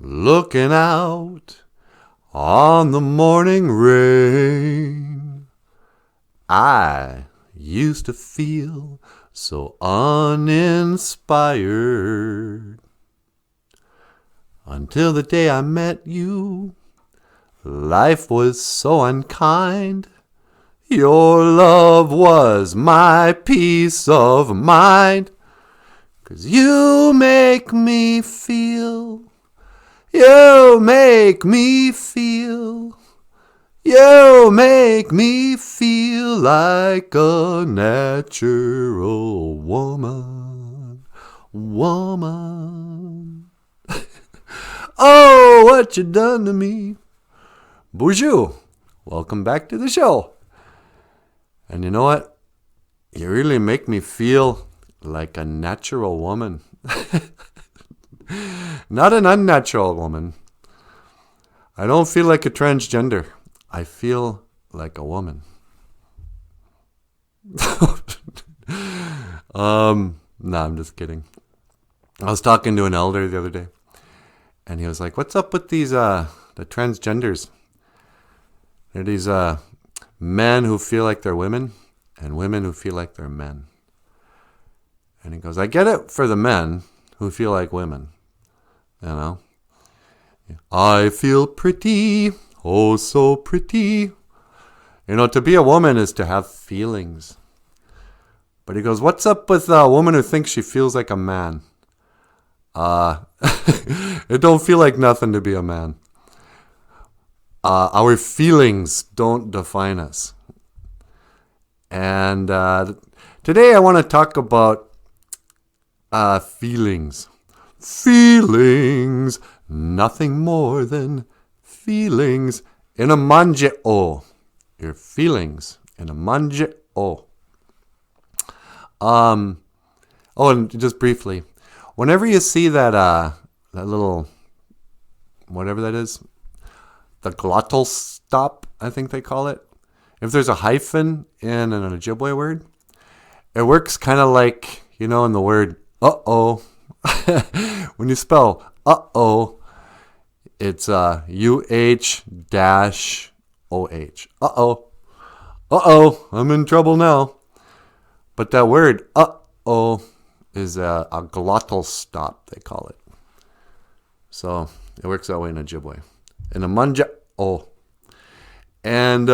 looking out on the morning rain. I used to feel so uninspired until the day I met you. Life was so unkind. Your love was my peace of mind. 'Cause you make me feel, you make me feel, you make me feel like a natural woman, woman. Oh, what you done to me. BOOZHOO, welcome back to the show. And you know what? You really make me feel like a natural woman. Not an unnatural woman. I don't feel like a transgender. I feel like a woman. No, I'm just kidding. I was talking to an elder the other day, and he was like, what's up with these the transgenders? They're these men who feel like they're women and women who feel like they're men. And he goes, I get it for the men who feel like women, you know. I feel pretty, oh so pretty. You know, to be a woman is to have feelings. But he goes, what's up with a woman who thinks she feels like a man? It don't feel like nothing to be a man. Our feelings don't define us. And today I want to talk about feelings. Feelings. Nothing more than feelings in a manje-o. Your feelings in a manje-o. Oh, and just briefly, whenever you see that that little, whatever that is, the glottal stop, I think they call it. If there's a hyphen in an Ojibwe word, it works kind of like, you know, in the word uh-oh. When you spell uh-oh, it's UH-OH. Uh-oh. Uh-oh, I'm in trouble now. But that word uh-oh is a glottal stop, they call it. So it works that way in Ojibwe. In a manje-o. And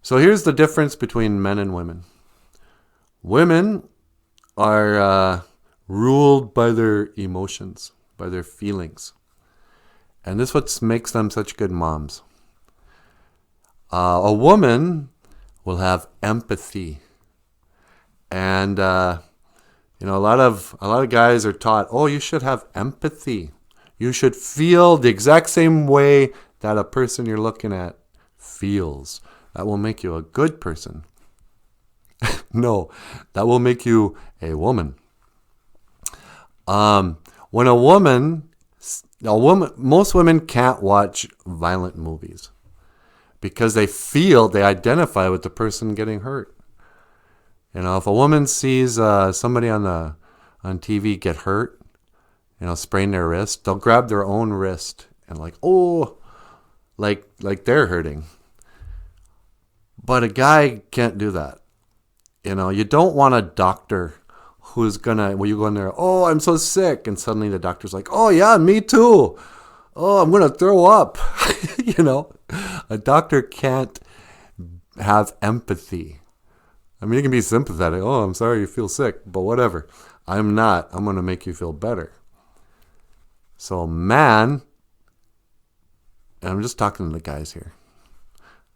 so here's the difference between men and women. Women are ruled by their emotions, by their feelings. And this is what makes them such good moms. A woman will have empathy. And you know, a lot of guys are taught, oh, you should have empathy. You should feel the exact same way that a person you're looking at feels. That will make you a good person. No, that will make you a woman. When most women can't watch violent movies because they identify with the person getting hurt. You know, if a woman sees somebody on TV get hurt, you know, sprain their wrist, they'll grab their own wrist and like they're hurting. But a guy can't do that. You know, you don't want a doctor who's when you go in there, oh, I'm so sick. And suddenly the doctor's like, oh yeah, me too. Oh, I'm going to throw up. You know, a doctor can't have empathy. I mean, you can be sympathetic. Oh, I'm sorry you feel sick, but whatever. I'm not. I'm going to make you feel better. So man, and I'm just talking to the guys here.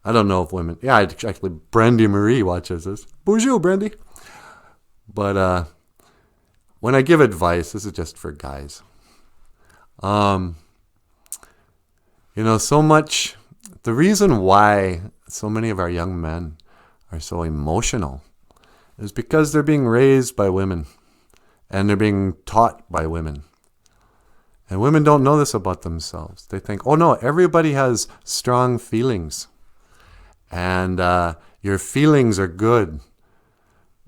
I don't know if women, yeah, actually, Brandy Marie watches this. BOOZHOO, Brandy. But when I give advice, this is just for guys. You know, the reason why so many of our young men are so emotional is because they're being raised by women and they're being taught by women. And women don't know this about themselves. They think, oh no, everybody has strong feelings. And your feelings are good.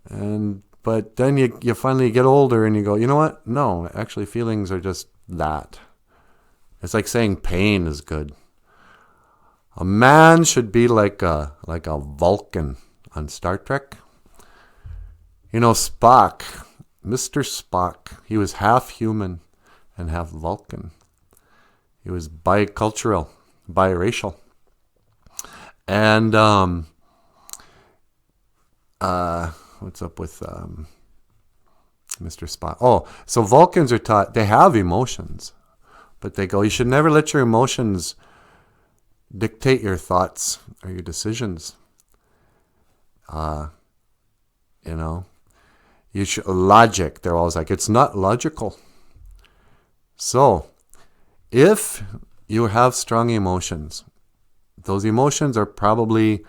But then you finally get older and you go, you know what? No, actually feelings are just that. It's like saying pain is good. A man should be like a Vulcan on Star Trek. You know, Spock, Mr. Spock, he was half human and half Vulcan. He was bicultural, biracial. And what's up with Mr. Spock? Oh, so Vulcans are taught, they have emotions, but they go, you should never let your emotions dictate your thoughts or your decisions. You know, you should, logic, they're always like, it's not logical. So, if you have strong emotions, those emotions are probably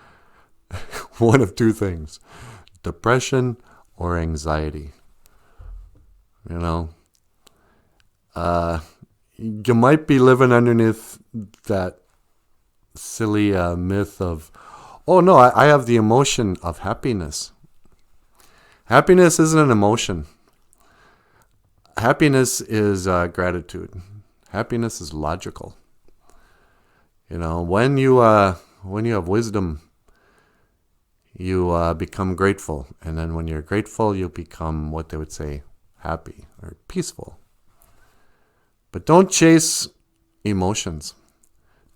one of two things: depression or anxiety. You know, you might be living underneath that silly myth of, oh no, I have the emotion of happiness. Happiness isn't an emotion. Happiness is gratitude. Happiness is logical. You know, when you have wisdom, you become grateful. And then when you're grateful, you become what they would say happy or peaceful. But don't chase emotions.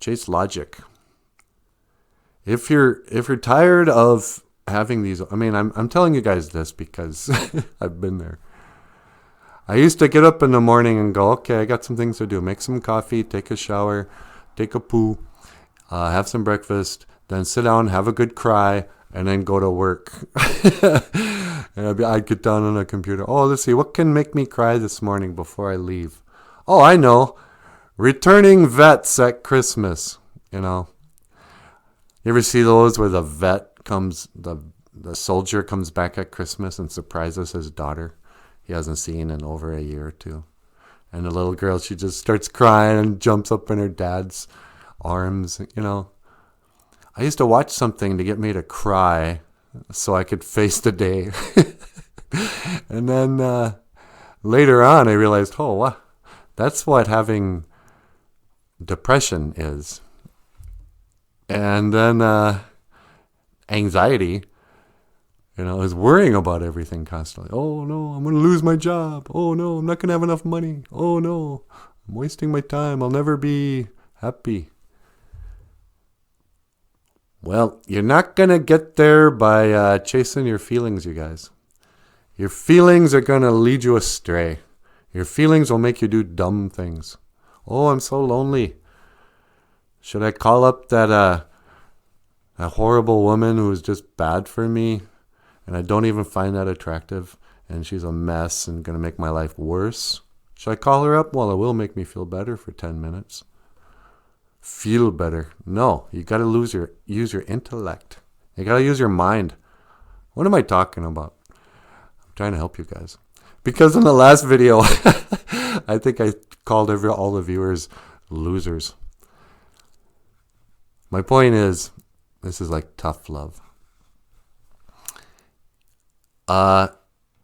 Chase logic. If you're tired of having these, I mean, I'm telling you guys this because I've been there. I used to get up in the morning and go, okay, I got some things to do. Make some coffee, take a shower, take a poo, have some breakfast, then sit down, have a good cry, and then go to work. And I'd get down on a computer. Oh, let's see, what can make me cry this morning before I leave? Oh, I know. Returning vets at Christmas, you know. You ever see those where the vet comes, the soldier comes back at Christmas and surprises his daughter he hasn't seen in over a year or two? And the little girl, she just starts crying and jumps up in her dad's arms, you know. I used to watch something to get me to cry so I could face the day. And then later on, I realized, oh, wow, that's what having depression is. And then anxiety, you know, is worrying about everything constantly. Oh, no, I'm going to lose my job. Oh, no, I'm not going to have enough money. Oh, no, I'm wasting my time. I'll never be happy. Well, you're not going to get there by chasing your feelings, you guys. Your feelings are going to lead you astray. Your feelings will make you do dumb things. Oh, I'm so lonely. Should I call up that horrible woman who is just bad for me and I don't even find that attractive and she's a mess and going to make my life worse? Should I call her up? Well, it will make me feel better for 10 minutes. Feel better. No, you got to use your intellect. You got to use your mind. What am I talking about? I'm trying to help you guys. Because in the last video, I think I called all the viewers losers. My point is, this is like tough love.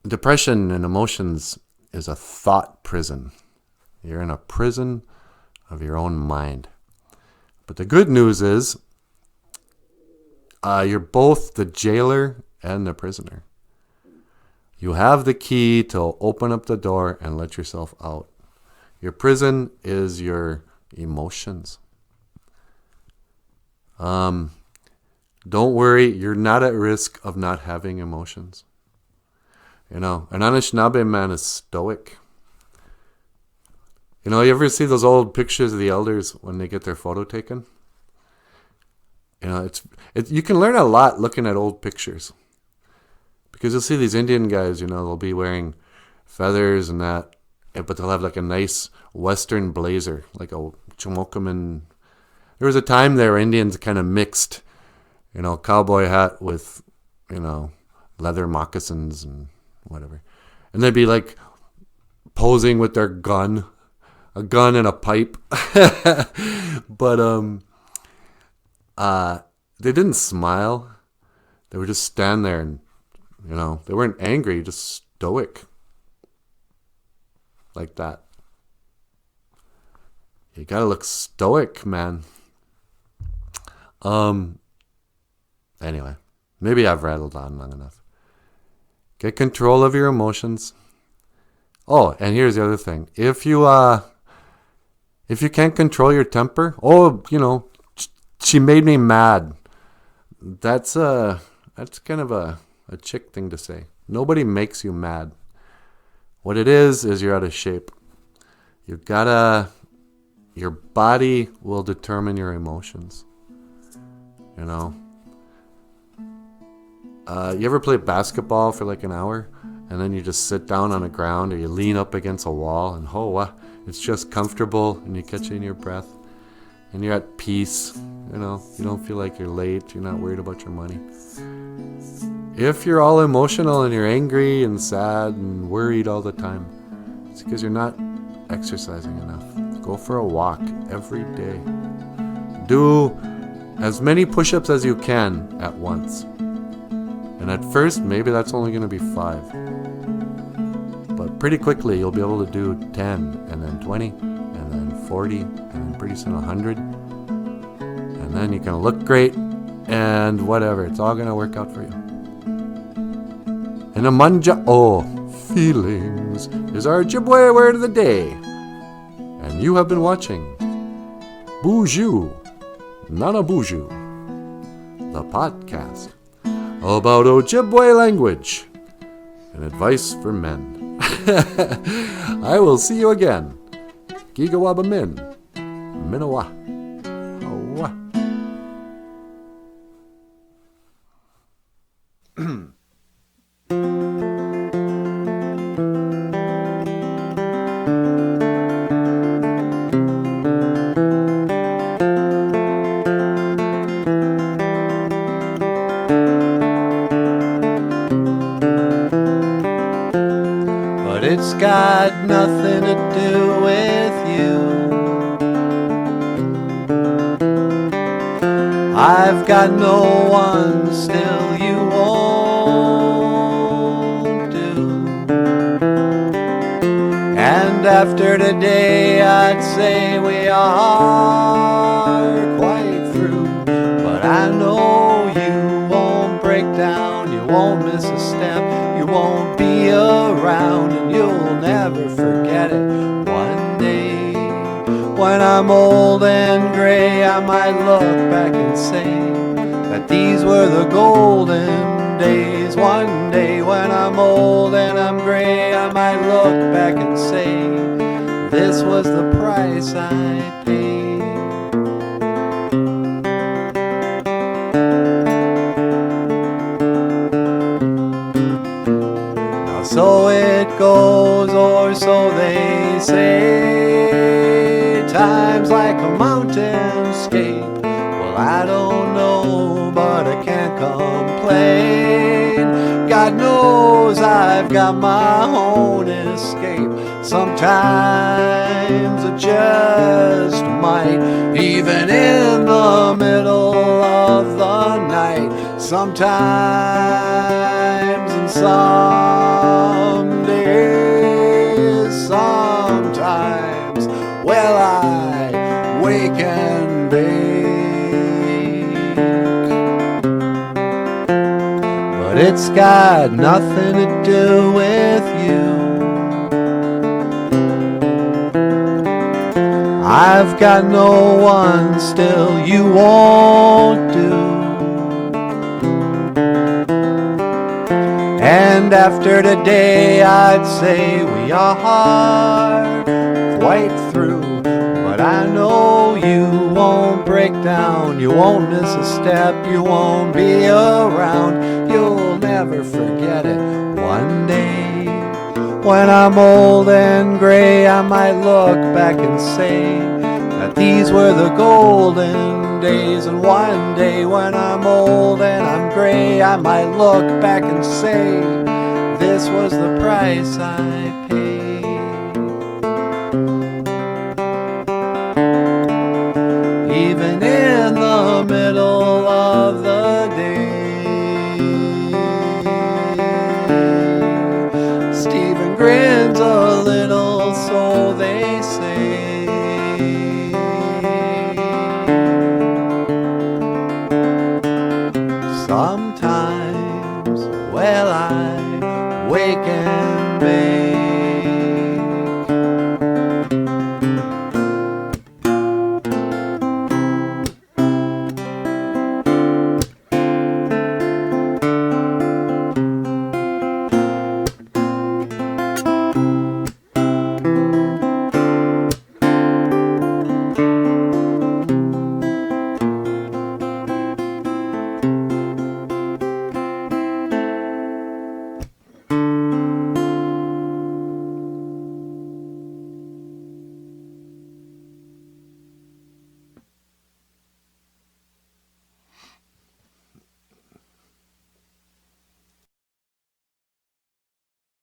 Depression and emotions is a thought prison. You're in a prison of your own mind. But the good news is, you're both the jailer and the prisoner. You have the key to open up the door and let yourself out. Your prison is your emotions. Don't worry, you're not at risk of not having emotions. You know, an Anishinaabe man is stoic. You know, you ever see those old pictures of the elders when they get their photo taken? You know, you can learn a lot looking at old pictures. Because you'll see these Indian guys, you know, they'll be wearing feathers and that, but they'll have like a nice Western blazer, like a Chimokaman. There was a time there where Indians kind of mixed, you know, cowboy hat with, you know, leather moccasins and whatever. And they'd be like posing with their gun, a gun and a pipe. But they didn't smile. They would just stand there and, you know, they weren't angry, just stoic. Like that. You gotta look stoic, man. Anyway, maybe I've rattled on long enough. Get control of your emotions. Oh, and here's the other thing. If you can't control your temper, she made me mad. That's kind of a chick thing to say. Nobody makes you mad. What it is you're out of shape. Your body will determine your emotions. You ever play basketball for like an hour and then you just sit down on the ground or you lean up against a wall and it's just comfortable and you catch in your breath and you're at peace. You don't feel like you're late. You're not worried about your money. If you're all emotional and you're angry and sad and worried all the time, it's because you're not exercising enough. Go for a walk every day. Do as many push-ups as you can at once. And at first, maybe that's only going to be 5. But pretty quickly, you'll be able to do 10, and then 20, and then 40, and then pretty soon 100. And then you're going to look great, and whatever. It's all going to work out for you. And a feelings is our Ojibwe word of the day. And you have been watching BOOZHOO, NANABOOZHOO, the podcast about Ojibwe language and advice for men. I will see you again. Gigawaba min, minawa. It's got nothing to do with you. I've got no one, still you won't do. And after today I'd say we are quite through. But I know you won't break down, you won't miss a step, you won't be around, and you'll never forget it. One day, when I'm old and gray, I might look back and say that these were the golden days. One day, when I'm old and I'm gray, I might look back and say this was the price I paid. So it goes, or so they say. Time's like a mountainscape. Well, I don't know, but I can't complain. God knows I've got my own escape. Sometimes I just might, even in the middle of the night. Sometimes and some days, sometimes, well, I wake and bake. But it's got nothing to do with you. I've got no one, still you won't do. And after today I'd say we are quite through. But I know you won't break down, you won't miss a step, you won't be around, you'll never forget it. One day, when I'm old and gray, I might look back and say that these were the golden days. And one day, when I'm old and I'm gray, I might look back and say this was the price I paid. Even in the middle of the day, Stephen grins a little, so they say.